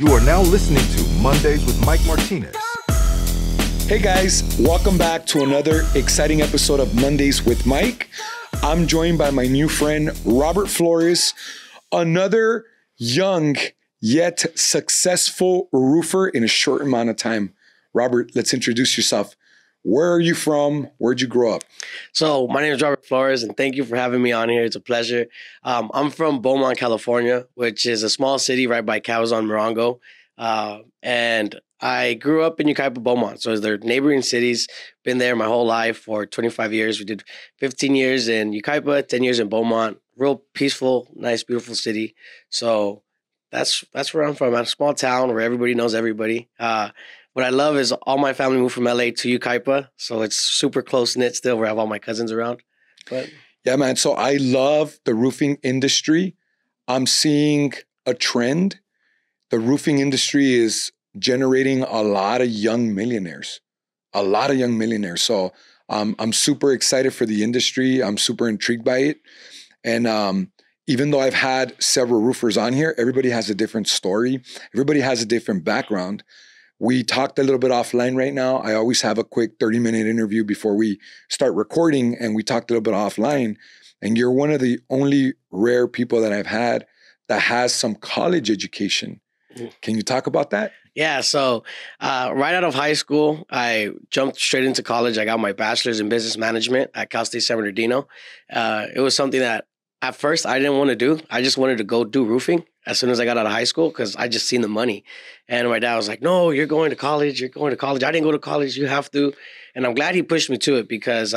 You are now listening to Mondays with Mike Martinez. Hey guys, welcome back to another exciting episode of Mondays with Mike. I'm joined by my new friend, Robert Flores, another young yet successful roofer in a short amount of time. Robert, let's introduce yourself. Where are you from? Where'd you grow up? So my name is Robert Flores, and thank you for having me on here. It's a pleasure. I'm from Beaumont, California, which is a small city right by Cabazon, Morongo. And I grew up in Yucaipa, Beaumont. So they're neighboring cities. Been there my whole life for 25 years. We did 15 years in Yucaipa, 10 years in Beaumont. Real peaceful, nice, beautiful city. So that's where I'm from. I'm a small town where everybody knows everybody. What I love is all my family moved from LA to Yucaipa, so it's super close-knit still where I have all my cousins around. But yeah, man. So I love the roofing industry. I'm seeing a trend. The roofing industry is generating a lot of young millionaires. So I'm super excited for the industry. I'm super intrigued by it. And even though I've had several roofers on here, everybody has a different story. Everybody has a different background. We talked a little bit offline right now. I always have a quick 30-minute interview before we start recording, and we talked a little bit offline. And you're one of the only rare people that I've had that has some college education. Can you talk about that? yeah, so right out of high school, I jumped straight into college. I got my bachelor's in business management at Cal State San Bernardino. It was something that at first I didn't want to do. I just wanted to go do roofing as soon as I got out of high school because I just seen the money. And my dad was like, no, you're going to college. You're going to college. I didn't go to college. You have to. And I'm glad he pushed me to it because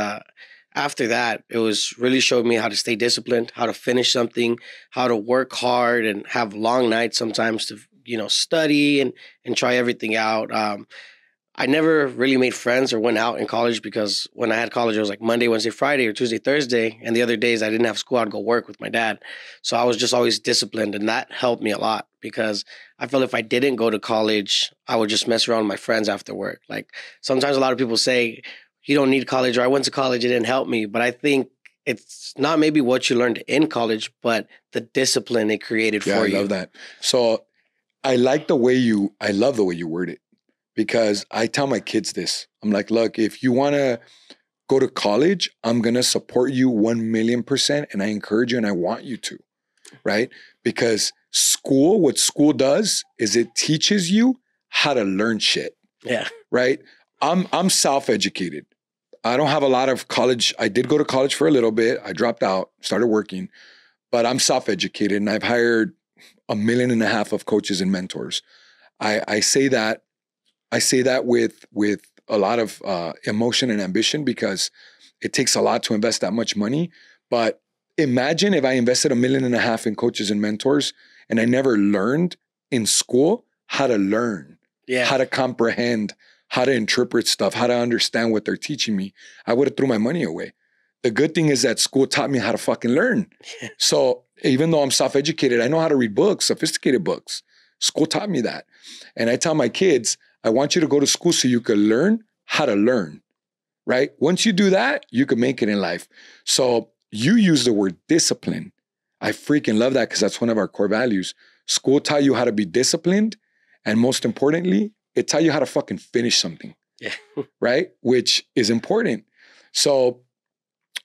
after that, it was really showed me how to stay disciplined, how to finish something, how to work hard and have long nights sometimes to, study and try everything out. I never really made friends or went out in college because when I had college, it was like Monday, Wednesday, Friday, or Tuesday, Thursday. And the other days I didn't have school, I'd go work with my dad. So I was just always disciplined, and that helped me a lot because I felt if I didn't go to college, I would just mess around with my friends after work. Like sometimes a lot of people say, you don't need college, or I went to college, it didn't help me. But I think it's not maybe what you learned in college, but the discipline it created for you. I love that. So I love the way you word it. Because I tell my kids this. I'm like, look, if you want to go to college, I'm going to support you 1,000,000%. And I encourage you and I want you to, right? Because what school does is it teaches you how to learn shit. Yeah. Right? I'm self-educated. I don't have a lot of college. I did go to college for a little bit. I dropped out, started working, but I'm self-educated and I've hired 1.5 million of coaches and mentors. I say that with a lot of emotion and ambition because it takes a lot to invest that much money. But imagine if I invested 1.5 million in coaches and mentors and I never learned in school how to learn, how to comprehend, how to interpret stuff, how to understand what they're teaching me. I would have threw my money away. The good thing is that school taught me how to fucking learn. So even though I'm self-educated, I know how to read books, sophisticated books. School taught me that. And I tell my kids, I want you to go to school so you can learn how to learn, right? Once you do that, you can make it in life. So you use the word discipline. I freaking love that because that's one of our core values. School taught you how to be disciplined. And most importantly, it taught you how to fucking finish something, right? Which is important. So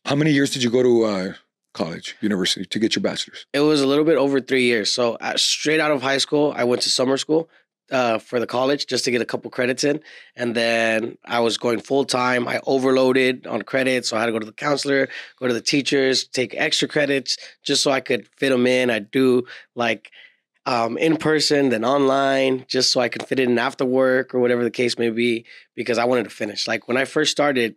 how many years did you go to college, university, to get your bachelor's? It was a little bit over 3 years. So straight out of high school, I went to summer school for the college just to get a couple credits in. And then I was going full time. I overloaded on credits. So I had to go to the counselor, go to the teachers, take extra credits just so I could fit them in. I'd do like in person, then online, just so I could fit it in after work or whatever the case may be, because I wanted to finish. Like when I first started,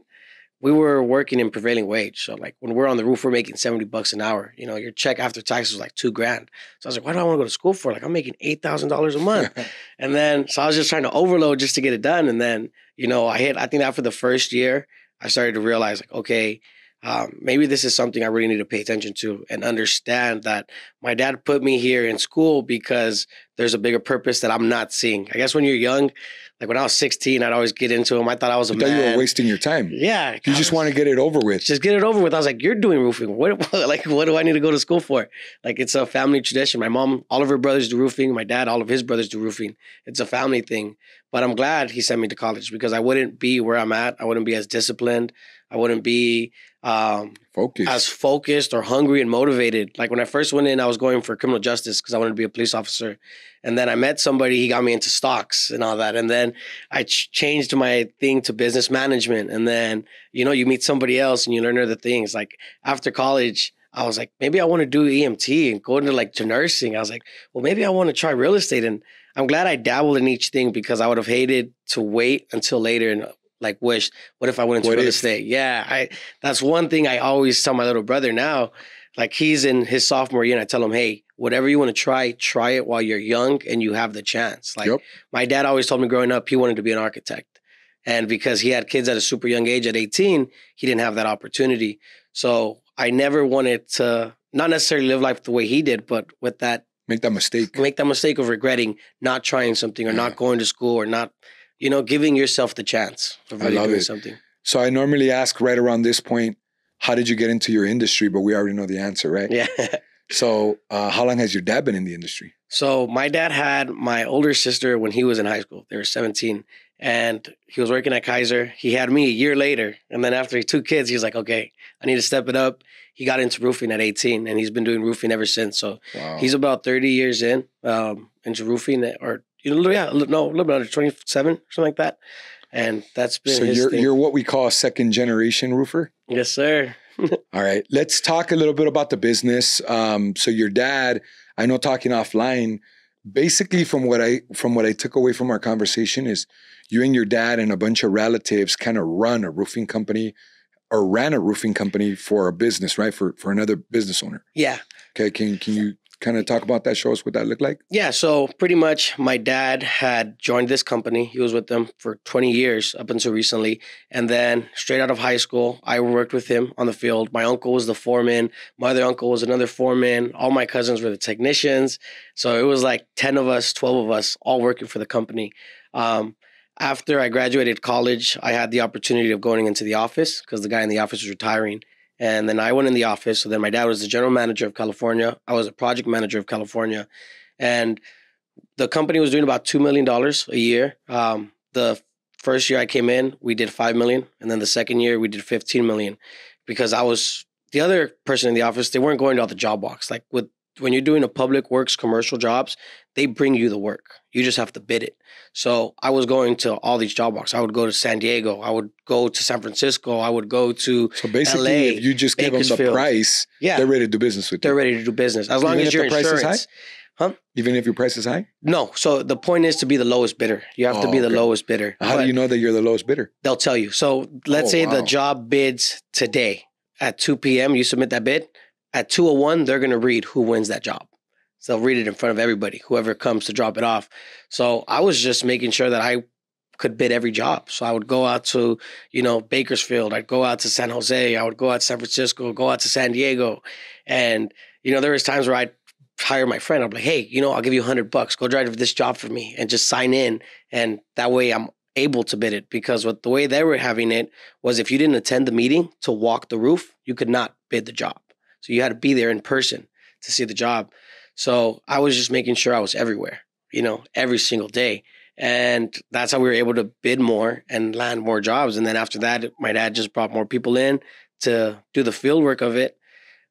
we were working in prevailing wage. So like when we're on the roof, we're making $70 an hour. Your check after taxes was like $2,000. So I was like, what do I want to go to school for? Like I'm making $8,000 a month. And then, so I was just trying to overload just to get it done. And then, I think after the first year, I started to realize like, okay, maybe this is something I really need to pay attention to and understand that my dad put me here in school because there's a bigger purpose that I'm not seeing. I guess when you're young, like when I was 16, I'd always get into him. I thought I was a man. You were wasting your time. Yeah. You just want to get it over with. Just get it over with. I was like, you're doing roofing. What do I need to go to school for? Like, it's a family tradition. My mom, all of her brothers do roofing. My dad, all of his brothers do roofing. It's a family thing. But I'm glad he sent me to college because I wouldn't be where I'm at. I wouldn't be as disciplined. I wouldn't be as focused or hungry and motivated. Like when I first went in, I was going for criminal justice because I wanted to be a police officer. And then I met somebody, he got me into stocks and all that. And then I changed my thing to business management. And then, you meet somebody else and you learn other things. Like after college, I was like, maybe I want to do EMT and go into to nursing. I was like, well, maybe I want to try real estate. And I'm glad I dabbled in each thing because I would have hated to wait until later and wish, what if I went into real estate? Yeah, that's one thing I always tell my little brother now. Like he's in his sophomore year and I tell him, hey, whatever you want to try it while you're young and you have the chance. My dad always told me growing up, he wanted to be an architect. And because he had kids at a super young age at 18, he didn't have that opportunity. So I never wanted to not necessarily live life the way he did, but with that. Make that mistake of regretting not trying something or not going to school or not, giving yourself the chance of really doing something. So I normally ask right around this point, how did you get into your industry? But we already know the answer, right? Yeah. So how long has your dad been in the industry? So my dad had my older sister when he was in high school. They were 17. And he was working at Kaiser. He had me a year later. And then after 2 kids, he was like, okay, I need to step it up. He got into roofing at 18, and he's been doing roofing ever since. So he's about 30 years in into roofing, or a little bit under 27, something like that. And that's been his thing. You're what we call a second generation roofer? Yes, sir. All right. Let's talk a little bit about the business. So your dad, I know talking offline, basically from what I took away from our conversation is you and your dad and a bunch of relatives kind of ran a roofing company for a business, right? For another business owner. Yeah. Okay. Can you kind of talk about that? Show us what that looked like. Yeah. So pretty much my dad had joined this company. He was with them for 20 years up until recently. And then straight out of high school, I worked with him on the field. My uncle was the foreman. My other uncle was another foreman. All my cousins were the technicians. So it was like 10 of us, 12 of us all working for the company. After I graduated college, I had the opportunity of going into the office because the guy in the office was retiring. And then I went in the office. So then my dad was the general manager of California. I was a project manager of California. And the company was doing about $2 million a year. The first year I came in, we did $5 million. And then the second year, we did $15 million. Because I was the other person in the office, they weren't going to all the job walks. Like when you're doing a public works commercial jobs, they bring you the work. You just have to bid it. So I was going to all these job walks. I would go to San Diego. I would go to San Francisco. I would go to So basically, LA, if you just give them the price, they're ready to do business with you. They're ready to do business. As long as your insurance. Price is high? Huh? Even if your price is high? No. So the point is to be the lowest bidder. You have to be the lowest bidder. How do you know that you're the lowest bidder? They'll tell you. So let's say the job bids today at 2 p.m. You submit that bid. At 2:01, they're going to read who wins that job. So they'll read it in front of everybody, whoever comes to drop it off. So I was just making sure that I could bid every job. So I would go out to, Bakersfield. I'd go out to San Jose. I would go out to San Francisco, go out to San Diego. And, there was times where I'd hire my friend. I'm like, hey, I'll give you $100. Go drive this job for me and just sign in. And that way I'm able to bid it. Because the way they were having it was if you didn't attend the meeting to walk the roof, you could not bid the job. So you had to be there in person to see the job. So I was just making sure I was everywhere, every single day. And that's how we were able to bid more and land more jobs. And then after that, my dad just brought more people in to do the field work of it.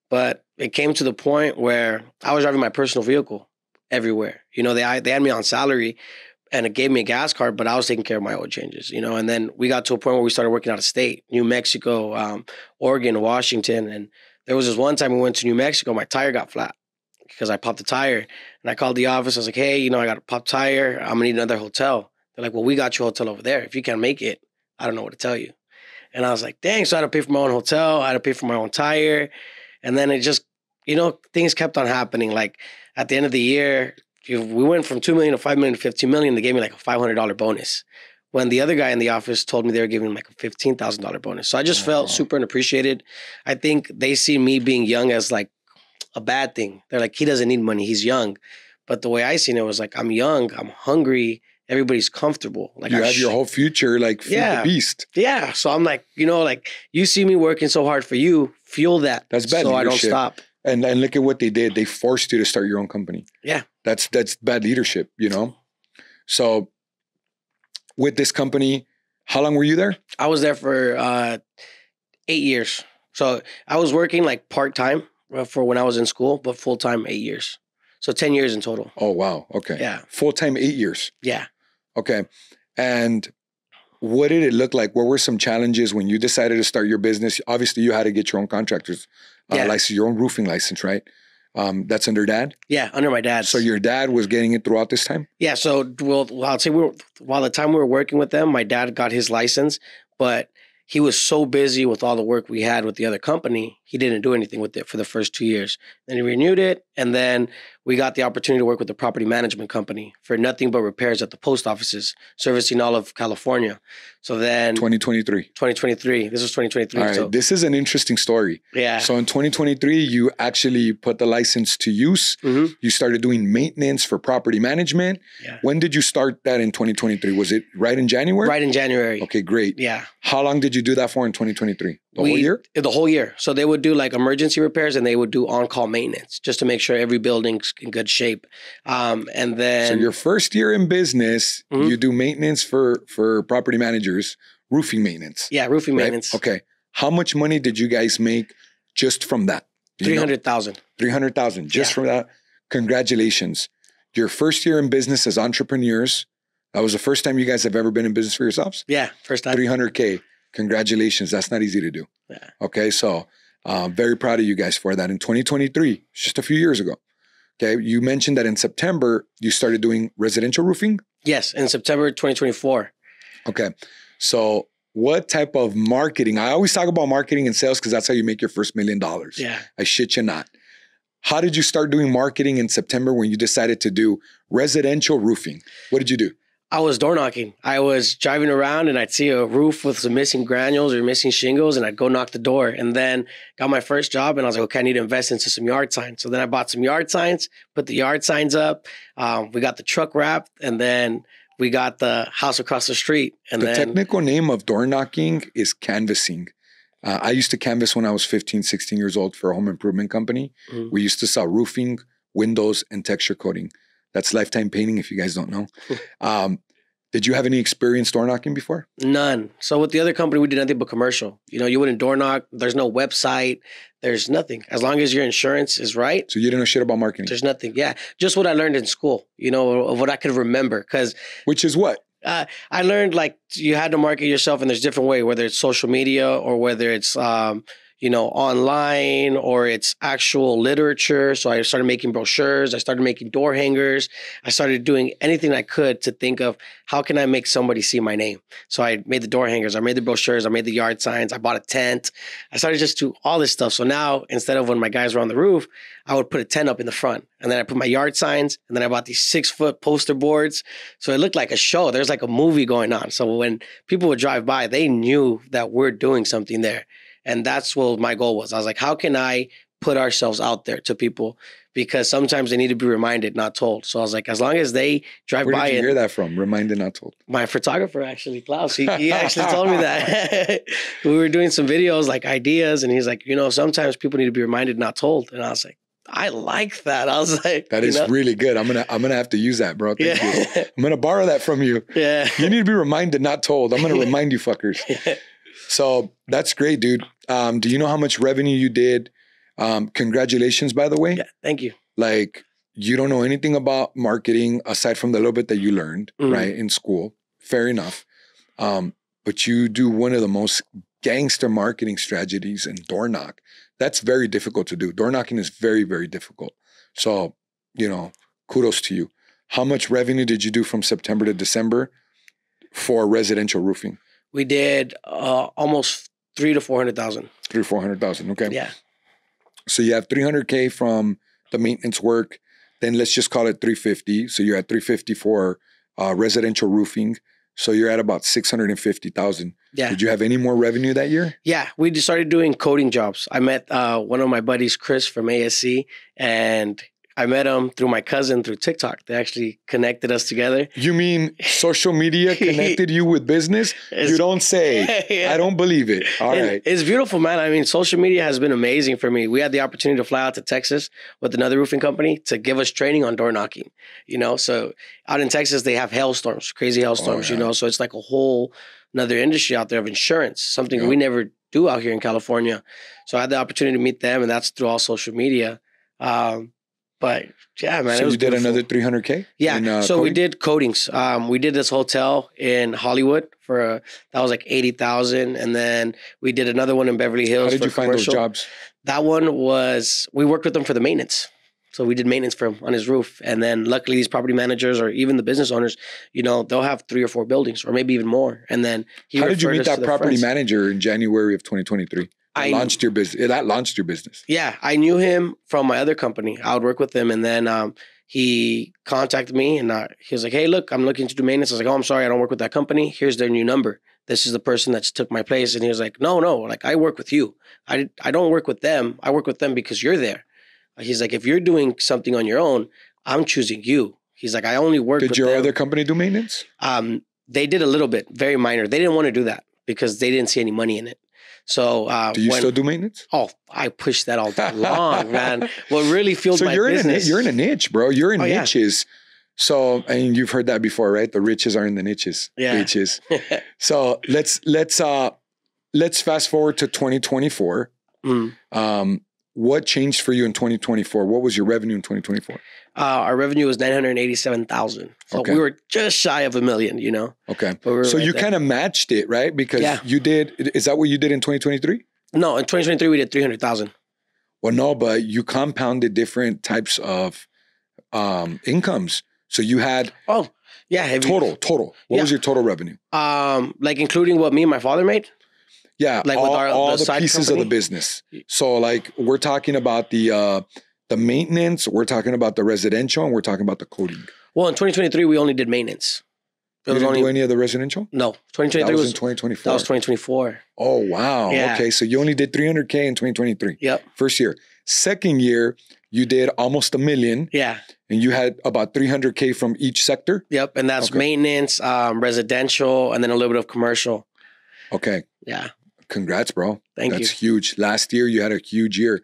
But it came to the point where I was driving my personal vehicle everywhere. They had me on salary and it gave me a gas card, but I was taking care of my oil changes, And then we got to a point where we started working out of state, New Mexico, Oregon, Washington. And there was this one time we went to New Mexico, my tire got flat because I popped the tire. And I called the office. I was like, hey, I got a popped tire. I'm going to need another hotel. They're like, well, we got your hotel over there. If you can't make it, I don't know what to tell you. And I was like, dang. So I had to pay for my own hotel. I had to pay for my own tire. And then it just, things kept on happening. Like at the end of the year, we went from $2 million to $5 million to $15 million. They gave me like a $500 bonus, when the other guy in the office told me they were giving him like a $15,000 bonus. So I just felt super unappreciated. I think they see me being young as like a bad thing. They're like, he doesn't need money. He's young. But the way I seen it was like, I'm young, I'm hungry, everybody's comfortable. Like you have your whole future, like feed the beast. Yeah. So I'm like, like you see me working so hard for you, fuel that. That's bad so leadership. I don't stop. And look at what they did. They forced you to start your own company. Yeah. That's bad leadership, So with this company, how long were you there? I was there for 8 years. So I was working like part-time for when I was in school, but full-time 8 years. So 10 years in total. Oh, wow. Okay. Yeah. Full-time 8 years. Yeah. Okay. And what did it look like? What were some challenges when you decided to start your business? Obviously, you had to get your own contractor's license, your own roofing license, right? That's under dad? Yeah, under my dad. So your dad was getting it throughout this time? Yeah. So, I'll say while the time we were working with them, my dad got his license, but he was so busy with all the work we had with the other company, he didn't do anything with it for the first 2 years. Then he renewed it, and then we got the opportunity to work with the property management company for nothing but repairs at the post offices, servicing all of California. So then 2023. This was 2023. All right. So, this is an interesting story. Yeah. So in 2023, you actually put the license to use. Mm-hmm. You started doing maintenance for property management. Yeah. When did you start that in 2023? Was it right in January? Right in January. Okay, great. Yeah. How long did you do that for in 2023? The whole year? The whole year. So they would do like emergency repairs and they would do on-call maintenance just to make sure every building's in good shape. And then... So your first year in business, you do maintenance for property managers, roofing maintenance. Yeah, roofing right? maintenance. Okay. How much money did you guys make just from that? $300,000. $300,000 just from that. Congratulations. Your first year in business as entrepreneurs. That was the first time you guys have ever been in business for yourselves? Yeah, first time. $300K. Congratulations. That's not easy to do. Yeah. Okay. So very proud of you guys for that. In 2023, just a few years ago. Okay. You mentioned that in September, you started doing residential roofing? Yes, in September 2024. Okay. So what type of marketing? I always talk about marketing and sales because that's how you make your first $1 million. Yeah. I shit you not. How did you start doing marketing in September when you decided to do residential roofing? What did you do? I was door knocking. I was driving around and I'd see a roof with some missing granules or missing shingles and I'd go knock the door. And then got my first job and I was like, okay, I need to invest into some yard signs. So then I bought some yard signs, put the yard signs up. We got the truck wrapped and then we got the house across the street. And the technical name of door knocking is canvassing. I used to canvass when I was 15, 16 years old for a home improvement company. Mm-hmm. We used to sell roofing, windows, and texture coating. That's Lifetime Painting, if you guys don't know. Did you have any experience door knocking before? None. So with the other company, we did nothing but commercial. You wouldn't door knock. There's no website. There's nothing. As long as your insurance is right. So you didn't know shit about marketing? There's nothing. Yeah. Just what I learned in school, of what I could remember. Which is what? I learned like you had to market yourself and there's different ways, whether it's social media or whether it's, online or it's actual literature. So I started making brochures. I started making door hangers. I started doing anything I could to think of how can I make somebody see my name. So I made the door hangers. I made the brochures. I made the yard signs. I bought a tent. I started just to do all this stuff. So now instead of when my guys were on the roof, I would put a tent up in the front and then I put my yard signs and then I bought these 6-foot poster boards. So it looked like a show. There's like a movie going on. So when people would drive by, they knew that we're doing something there. And that's what my goal was. I was like, how can I put ourselves out there to people? Because sometimes they need to be reminded, not told. So I was like, as long as they drive by. Where did you hear that from? Reminded, not told. My photographer, actually, Klaus, he actually told me that. We were doing some videos, like ideas. And he's like, sometimes people need to be reminded, not told. And I was like, I like that. I was like, that is really good. I'm gonna have to use that, bro. Thank you. I'm gonna borrow that from you. Yeah. You need to be reminded, not told. I'm gonna remind you fuckers. Yeah. So that's great, dude. Do you know how much revenue you did? Congratulations, by the way. Yeah, thank you. Like, you don't know anything about marketing aside from the little bit that you learned, right, in school. Fair enough. But you do one of the most gangster marketing strategies in door knock. That's very difficult to do. Door knocking is very, very difficult. So, kudos to you. How much revenue did you do from September to December for residential roofing? We did almost $300,000 to $400,000. $300,000 to $400,000. Okay. Yeah. So you have $300K from the maintenance work. Then let's just call it $350. So you're at $350 for residential roofing. So you're at about 650,000. Yeah. Did you have any more revenue that year? Yeah, we just started doing coding jobs. I met one of my buddies, Chris from ASC, and I met him through my cousin through TikTok. They actually connected us together. You mean social media connected you with business? You don't say. Yeah. I don't believe it. All right. It's beautiful, man. I mean, social media has been amazing for me. We had the opportunity to fly out to Texas with another roofing company to give us training on door knocking. So out in Texas, they have hailstorms, crazy hailstorms, so it's like a whole another industry out there of insurance, something we never do out here in California. So I had the opportunity to meet them, and that's through all social media. But yeah, man. So it was you did beautiful. another 300K? Yeah. So we did coatings. We did this hotel in Hollywood that was like 80,000. And then we did another one in Beverly Hills. How did you find those jobs? That one we worked with them for the maintenance. So we did maintenance for him on his roof. And then luckily these property managers or even the business owners, they'll have 3 or 4 buildings or maybe even more. And then how did you meet that property manager in January of 2023? That launched your business. Yeah, I knew him from my other company. I would work with him, and then he contacted me, and he was like, "Hey, look, I'm looking to do maintenance." I was like, "Oh, I'm sorry, I don't work with that company. Here's their new number. This is the person that took my place." And he was like, "No, like I work with you. I don't work with them. I work with them because you're there." He's like, "If you're doing something on your own, I'm choosing you." He's like, "I only work with them." Did your other company do maintenance? They did a little bit, very minor. They didn't want to do that because they didn't see any money in it. So do you still do maintenance? Oh, I push that all day long, man. What really fueled my business. You're in a niche, bro. You're in niches. Yeah. So, and you've heard that before, right? The riches are in the niches. Yeah. Niches. So let's fast forward to 2024. What changed for you in 2024? What was your revenue in 2024? Our revenue was 987,000. So we were just shy of $1 million, Okay. So you kind of matched it, right? Because you did, is that what you did in 2023? No, in 2023, we did 300,000. Well, no, but you compounded different types of incomes. So you had total. What was your total revenue? Like including what me and my father made? Yeah, like all the pieces company? Of the business. So like we're talking about the maintenance, we're talking about the residential, and we're talking about the coding. Well, in 2023, we only did maintenance. You didn't do any of the residential? No. 2023 that was in 2024. That was 2024. Oh, wow. Yeah. Okay, so you only did 300K in 2023. Yep. First year. Second year, you did almost $1 million. Yeah. And you had about 300K from each sector? Yep, and that's maintenance, residential, and then a little bit of commercial. Okay. Yeah. Congrats, bro. Thank you. That's huge. Last year, you had a huge year.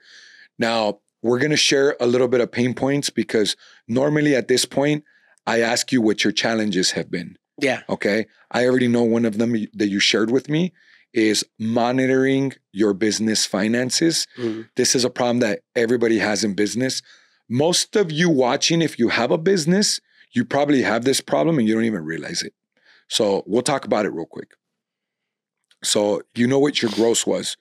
Now, we're going to share a little bit of pain points because normally at this point, I ask you what your challenges have been. Yeah. Okay. I already know one of them that you shared with me is monitoring your business finances. Mm-hmm. This is a problem that everybody has in business. Most of you watching, if you have a business, you probably have this problem and you don't even realize it. So we'll talk about it real quick. So you know what your gross was.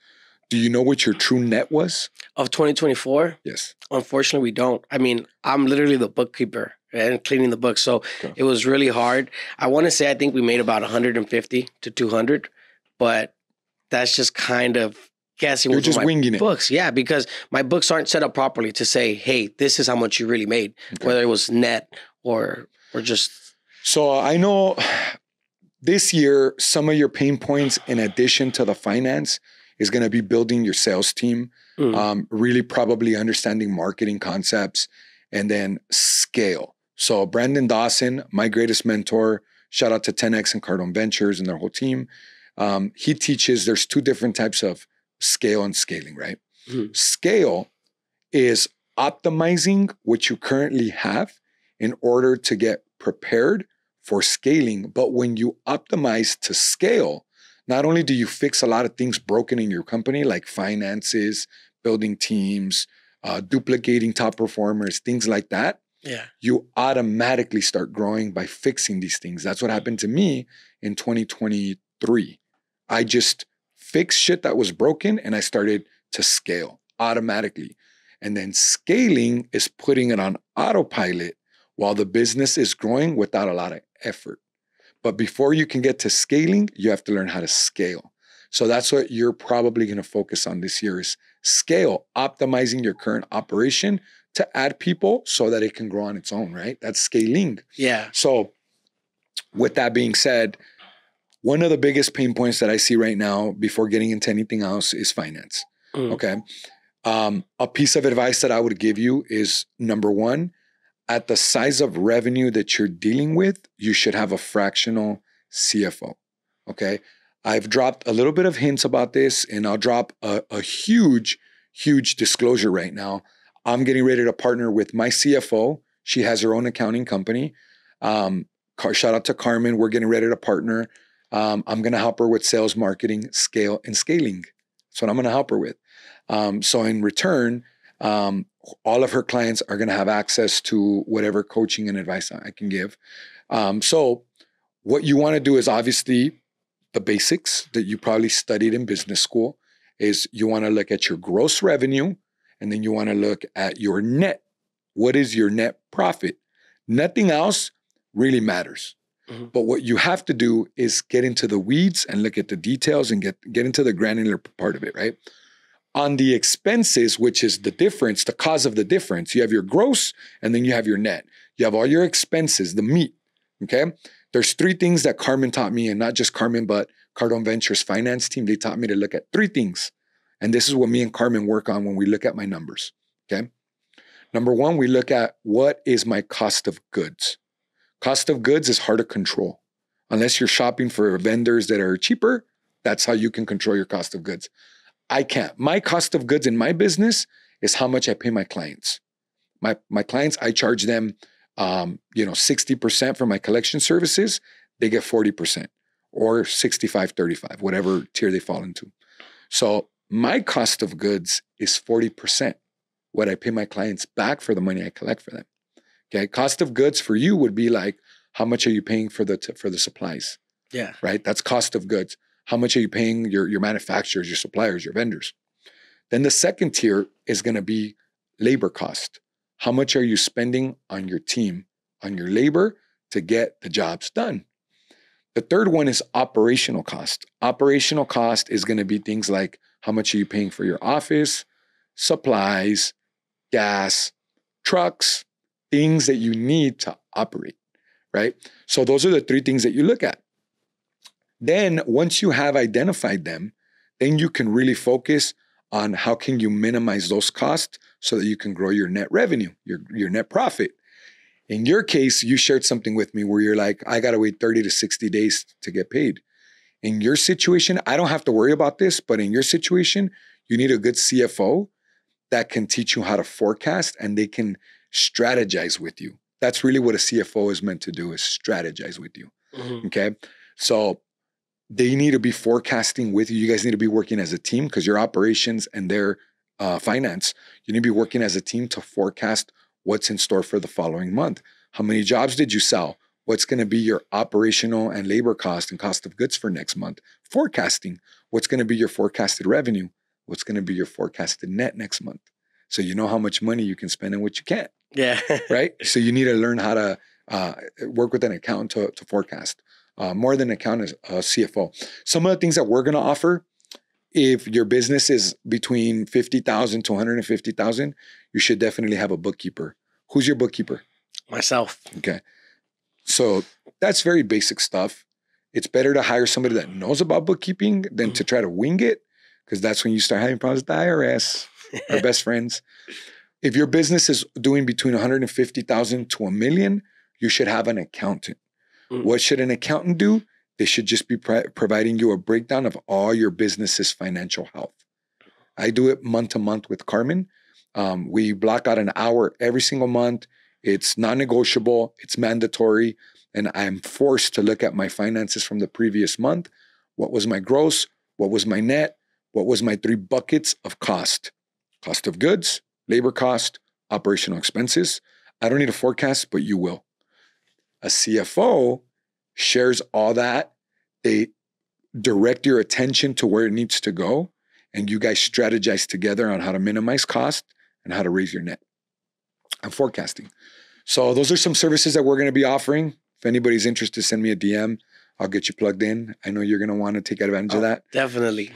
Do you know what your true net was? Of 2024? Yes. Unfortunately, we don't. I mean, I'm literally the bookkeeper and cleaning the books. So It was really hard. I want to say I think we made about 150 to 200, but that's just kind of guessing. You're just winging it. Books. Yeah, because my books aren't set up properly to say, hey, this is how much you really made, whether it was net or just. So I know this year, some of your pain points in addition to the finance is going to be building your sales team, really probably understanding marketing concepts, and then scale. So Brandon Dawson, my greatest mentor, shout out to 10X and Cardone Ventures and their whole team. He teaches there's 2 different types of scale and scaling, right? Mm-hmm. Scale is optimizing what you currently have in order to get prepared for scaling. But when you optimize to scale, not only do you fix a lot of things broken in your company, like finances, building teams, duplicating top performers, things like that, you automatically start growing by fixing these things. That's what happened to me in 2023. I just fixed shit that was broken and I started to scale automatically. And then scaling is putting it on autopilot while the business is growing without a lot of effort. But before you can get to scaling, you have to learn how to scale. So that's what you're probably going to focus on this year is scale, optimizing your current operation to add people so that it can grow on its own, right? That's scaling. Yeah. So with that being said, one of the biggest pain points that I see right now before getting into anything else is finance. Okay. A piece of advice that I would give you is, number one, at the size of revenue that you're dealing with, you should have a fractional CFO. Okay. I've dropped a little bit of hints about this, and I'll drop a huge disclosure right now. I'm getting ready to partner with my CFO. She has her own accounting company. Shout out to Carmen. We're getting ready to partner. I'm going to help her with sales, marketing, scale, and scaling. That's what I'm going to help her with. So in return, all of her clients are going to have access to whatever coaching and advice I can give. So what you want to do is, obviously, the basics that you probably studied in business school is you want to look at your gross revenue, and then you want to look at your net. What is your net profit? Nothing else really matters. But what you have to do is get into the weeds and look at the details and get into the granular part of it, right? On the expenses, which is the difference, the cause of the difference, you have your gross and then you have your net. You have all your expenses, the meat, okay? There's three things that Carmen taught me, and not just Carmen, but Cardone Ventures finance team. They taught me to look at three things. And this is what me and Carmen work on when we look at my numbers, okay? Number one, we look at what is my cost of goods. Cost of goods is hard to control. Unless you're shopping for vendors that are cheaper, that's how you can control your cost of goods. I can't. My cost of goods in my business is how much I pay my clients. My clients, I charge them 60% for my collection services. They get 40%, or 65-35, whatever tier they fall into. So my cost of goods is 40%, what I pay my clients back for the money I collect for them. Okay, cost of goods for you would be like, how much are you paying for the supplies? Yeah, right. That's cost of goods. How much are you paying your manufacturers, your suppliers, your vendors? Then the second tier is going to be labor cost. How much are you spending on your team, on your labor to get the jobs done? The third one is operational cost. Operational cost is going to be things like, how much are you paying for your office, supplies, gas, trucks, things that you need to operate, right? So those are the three things that you look at. Then once you have identified them, then you can really focus on how can you minimize those costs so that you can grow your net revenue, your net profit. In your case, you shared something with me where you're like, I got to wait 30 to 60 days to get paid. In your situation, I don't have to worry about this, but in your situation, you need a good CFO that can teach you how to forecast, and they can strategize with you. That's really what a CFO is meant to do, is strategize with you. Okay. So they need to be forecasting with you. You guys need to be working as a team, because your operations and their finance, you need to be working as a team to forecast what's in store for the following month. How many jobs did you sell? What's going to be your operational and labor cost and cost of goods for next month? Forecasting. What's going to be your forecasted revenue? What's going to be your forecasted net next month? So you know how much money you can spend and what you can't. Yeah. Right? So you need to learn how to work with an accountant to forecast. More than an accountant, a CFO. Some of the things that we're going to offer, if your business is between 50,000 to 150,000, you should definitely have a bookkeeper. Who's your bookkeeper? Myself. Okay. So that's very basic stuff. It's better to hire somebody that knows about bookkeeping than to try to wing it, because that's when you start having problems with the IRS, our best friends. If your business is doing between 150,000 to $1 million, you should have an accountant. What should an accountant do? They should just be providing you a breakdown of all your business's financial health. I do it month to month with Carmen. We block out an hour every single month. It's non-negotiable. It's mandatory. And I'm forced to look at my finances from the previous month. What was my gross? What was my net? What was my three buckets of cost? Cost of goods, labor cost, operational expenses. I don't need a forecast, but you will. A CFO shares all that. They direct your attention to where it needs to go, and you guys strategize together on how to minimize cost and how to raise your net. I'm forecasting. So those are some services that we're going to be offering. If anybody's interested, send me a DM. I'll get you plugged in. I know you're going to want to take advantage of that. Definitely.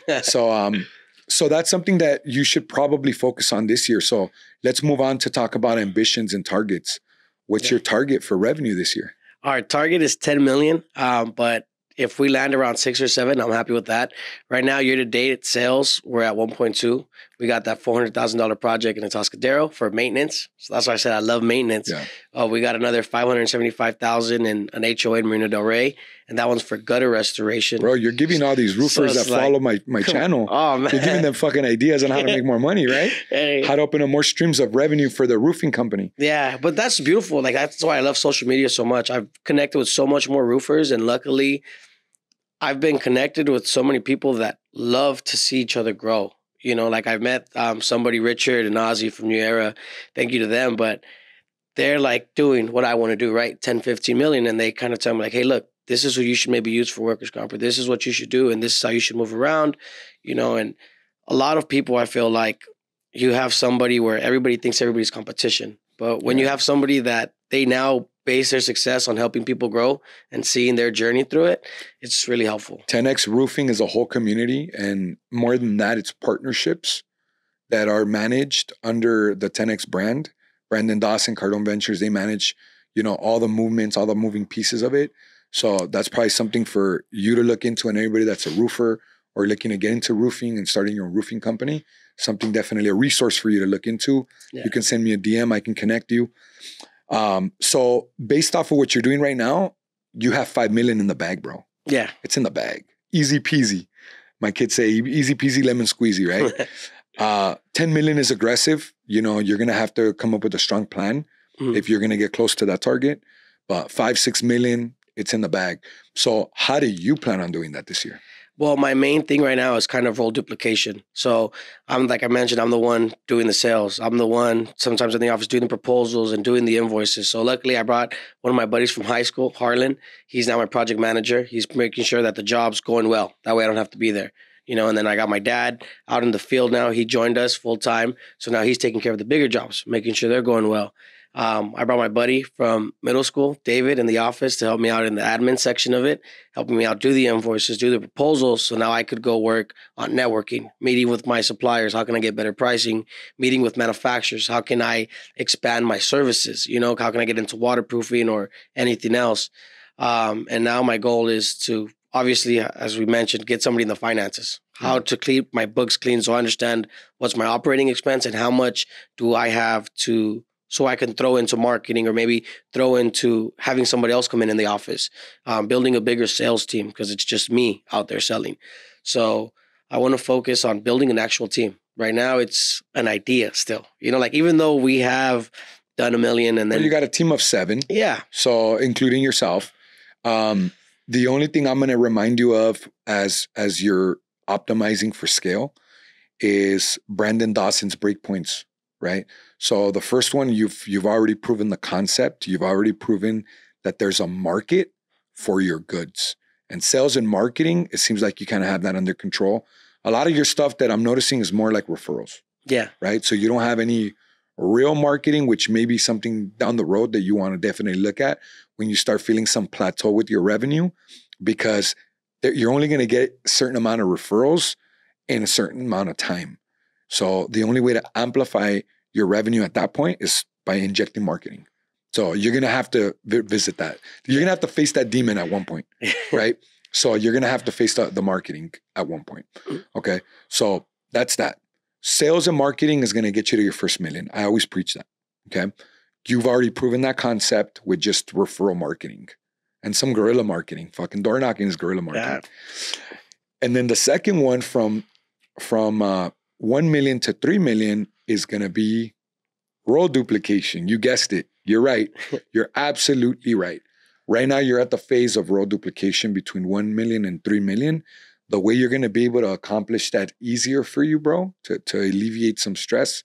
So that's something that you should probably focus on this year. So let's move on to talk about ambitions and targets. What's your target for revenue this year? Our target is 10 million, but if we land around 6 or 7, I'm happy with that. Right now, year to date sales, we're at 1.2. We got that $400,000 project in Atascadero for maintenance. So that's why I said I love maintenance. Yeah. We got another $575,000 in an HOA in Marina Del Rey, and that one's for gutter restoration. Bro, you're giving all these roofers that follow my channel. Oh, man. You're giving them fucking ideas on how to make more money, right? Hey. How to open up more streams of revenue for their roofing company. Yeah, but that's beautiful. Like, that's why I love social media so much. I've connected with so much more roofers, and luckily, I've been connected with so many people that love to see each other grow. You know, like I've met somebody, Richard and Ozzy from New Era. Thank you to them. But they're like doing what I want to do, right? 10, 15 million. And they kind of tell me like, hey, look, this is what you should maybe use for workers' comp, or this is what you should do. And this is how you should move around, you know. And a lot of people, I feel like you have somebody where everybody thinks everybody's competition. But when you have somebody that they now base their success on helping people grow and seeing their journey through it, it's really helpful. 10X Roofing is a whole community, and more than that, it's partnerships that are managed under the 10X brand. Brandon Dawson, Cardone Ventures, they manage, you know, all the movements, all the moving pieces of it. So that's probably something for you to look into, and anybody that's a roofer or looking to get into roofing and starting your own roofing company, something definitely a resource for you to look into. Yeah. You can send me a DM, I can connect you. So based off of what you're doing right now, you have 5 million in the bag, bro. Yeah. It's in the bag. Easy peasy. My kids say easy peasy lemon squeezy, right? 10 million is aggressive. You know, you're going to have to come up with a strong plan if you're going to get close to that target. But 5, 6 million, it's in the bag. So how do you plan on doing that this year? Well, my main thing right now is kind of role duplication. So I'm, like I mentioned, I'm the one doing the sales. I'm the one sometimes in the office doing the proposals and doing the invoices. So luckily I brought one of my buddies from high school, Harlan. He's now my project manager. He's making sure that the job's going well. That way I don't have to be there. You know, and then I got my dad out in the field now. He joined us full time. So now he's taking care of the bigger jobs, making sure they're going well. I brought my buddy from middle school, David, in the office to help me out in the admin section of it, helping me out do the invoices, do the proposals. So now I could go work on networking, meeting with my suppliers. How can I get better pricing? Meeting with manufacturers. How can I expand my services? You know, how can I get into waterproofing or anything else? And now my goal is to, obviously, as we mentioned, get somebody in the finances. How to keep my books clean so I understand what's my operating expense and how much do I have to, so I can throw into marketing or maybe throw into having somebody else come in the office, building a bigger sales team because it's just me out there selling. So I want to focus on building an actual team. Right now, it's an idea still. You know, like even though we have done 1 million and then... Well, you got a team of 7. Yeah. So including yourself. The only thing I'm going to remind you of as you're optimizing for scale is Brandon Dawson's breakpoints, right? So the first one, you've already proven the concept. You've already proven that there's a market for your goods. And sales and marketing, it seems like you kind of have that under control. A lot of your stuff that I'm noticing is more like referrals. Yeah. Right? So you don't have any real marketing, which may be something down the road that you want to definitely look at when you start feeling some plateau with your revenue, because you're only going to get a certain amount of referrals in a certain amount of time. So the only way to amplify your revenue at that point is by injecting marketing. So you're going to have to visit that. You're going to have to face that demon at one point, right? So you're going to have to face the marketing at one point. Okay. So that's that. Sales and marketing is going to get you to your first million. I always preach that. Okay. You've already proven that concept with just referral marketing and some guerrilla marketing. Fucking door knocking is guerrilla marketing. Yeah. And then the second one from 1 million to 3 million is going to be role duplication. You guessed it. You're right. You're absolutely right. Right now, you're at the phase of role duplication between 1 million and 3 million. The way you're going to be able to accomplish that easier for you, bro, to alleviate some stress,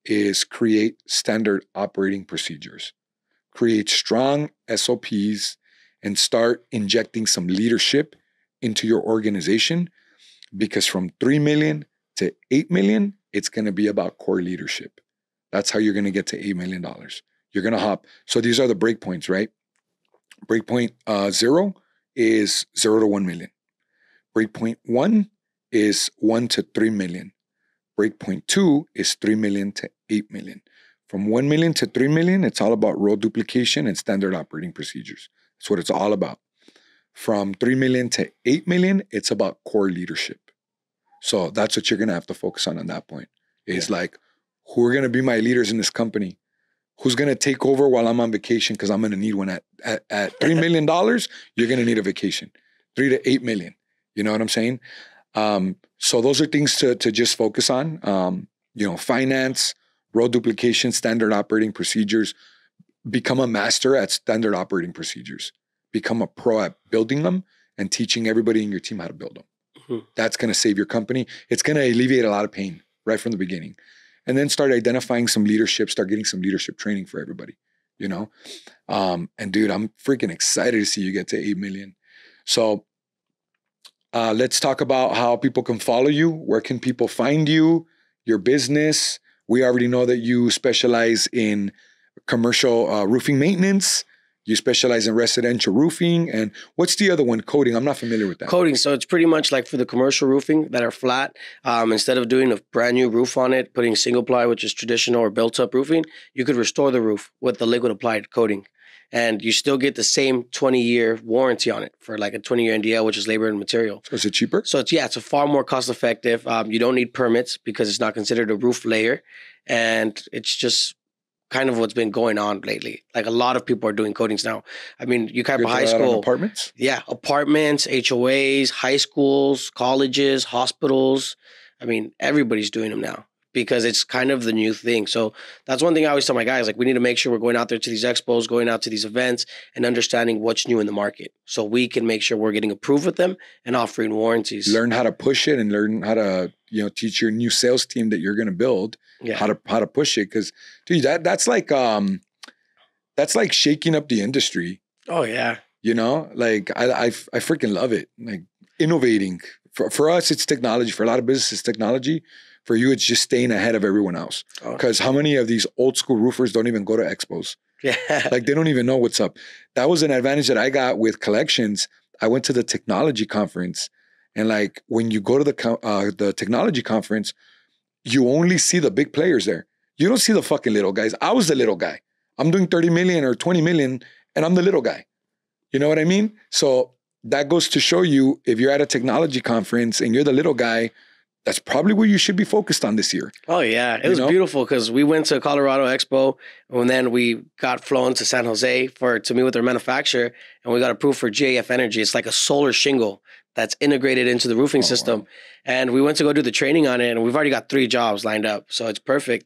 is create standard operating procedures. Create strong SOPs and start injecting some leadership into your organization, because from 3 million to 8 million, it's going to be about core leadership. That's how you're going to get to $8 million. You're going to hop. So these are the breakpoints, right? Breakpoint 0 is 0 to 1 million. Breakpoint 1 is 1 to 3 million. Breakpoint 2 is 3 million to 8 million. From 1 million to 3 million, it's all about role duplication and standard operating procedures. That's what it's all about. from 3 million to 8 million, it's about core leadership. So that's what you're going to have to focus on that point is like, who are going to be my leaders in this company? Who's going to take over while I'm on vacation? Because I'm going to need one at $3 million. You're going to need a vacation, 3 to 8 million. You know what I'm saying? So those are things to just focus on. Finance, role duplication, standard operating procedures. Become a master at standard operating procedures. Become a pro at building them and teaching everybody in your team how to build them. Mm-hmm. That's going to save your company. It's going to alleviate a lot of pain right from the beginning. And then start identifying some leadership, start getting some leadership training for everybody, And dude, I'm freaking excited to see you get to 8 million. So let's talk about how people can follow you. Where can people find you, your business? We already know that you specialize in commercial roofing maintenance. You specialize in residential roofing. And what's the other one? Coating. I'm not familiar with that. Coating. So it's pretty much like for the commercial roofing that are flat. Instead of doing a brand new roof on it, putting single ply, which is traditional or built up roofing, you could restore the roof with the liquid applied coating. And you still get the same 20-year warranty on it for like a 20-year NDL, which is labor and material. So is it cheaper? So it's a far more cost effective. You don't need permits because it's not considered a roof layer. And it's just kind of what's been going on lately. Like a lot of people are doing coatings now. I mean, you kind of high school apartments. Yeah, apartments, HOAs, high schools, colleges, hospitals. I mean, everybody's doing them now because it's kind of the new thing. So that's one thing I always tell my guys, like we need to make sure we're going out there to these expos, going out to these events and understanding what's new in the market. So we can make sure we're getting approved with them and offering warranties. Learn how to push it and learn how to, teach your new sales team that you're going to build how to push it. Cause dude, that's like shaking up the industry. Oh yeah. Like I freaking love it. Like innovating for us, it's technology. For a lot of businesses, it's technology. For you, it's just staying ahead of everyone else. Because how many of these old school roofers don't even go to expos? Yeah. Like they don't even know what's up. That was an advantage that I got with collections. I went to the technology conference. And like when you go to the technology conference, you only see the big players there. You don't see the fucking little guys. I was the little guy. I'm doing 30 million or 20 million and I'm the little guy. You know what I mean? So that goes to show you if you're at a technology conference and you're the little guy, that's probably where you should be focused on this year. Oh, yeah. It was beautiful because we went to Colorado Expo and then we got flown to San Jose to meet with their manufacturer and we got approved for GAF Energy. It's like a solar shingle that's integrated into the roofing system. Wow. And we went to go do the training on it and we've already got 3 jobs lined up. So it's perfect.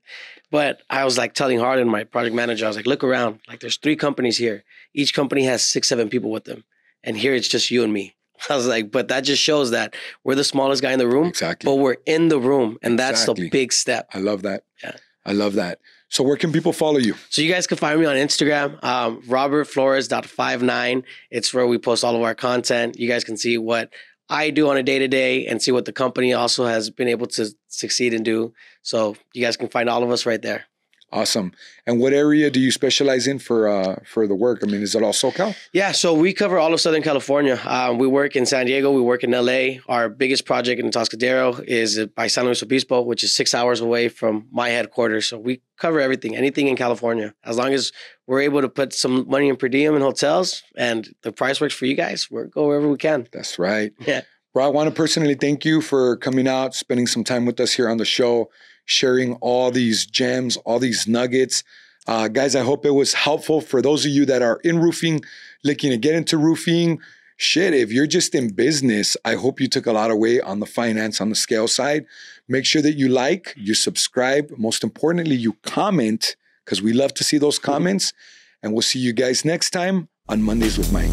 But I was like telling Harlan, my project manager, I was like, look around. Like there's 3 companies here. Each company has 6, 7 people with them. And here it's just you and me. I was like, but that just shows that we're the smallest guy in the room, exactly. But we're in the room. And that's the big step. I love that. Yeah. I love that. So where can people follow you? So you guys can find me on Instagram, robertflores.59. It's where we post all of our content. You guys can see what I do on a day-to-day and see what the company also has been able to succeed and do. So you guys can find all of us right there. Awesome. And what area do you specialize in for the work? I mean, is it all SoCal? Yeah, so we cover all of Southern California. We work in San Diego. We work in LA. Our biggest project in Toscadero is by San Luis Obispo, which is 6 hours away from my headquarters. So we cover anything in California. As long as we're able to put some money in per diem in hotels and the price works for you guys, we'll go wherever we can. That's right. Yeah. Bro, I want to personally thank you for coming out, spending some time with us here on the show, sharing all these gems, all these nuggets. Guys, I hope it was helpful for those of you that are in roofing, looking to get into roofing. Shit, if you're just in business, I hope you took a lot away on the finance, on the scale side. Make sure that you like, you subscribe. Most importantly, you comment, because we love to see those comments. And we'll see you guys next time on Mondays with Mike.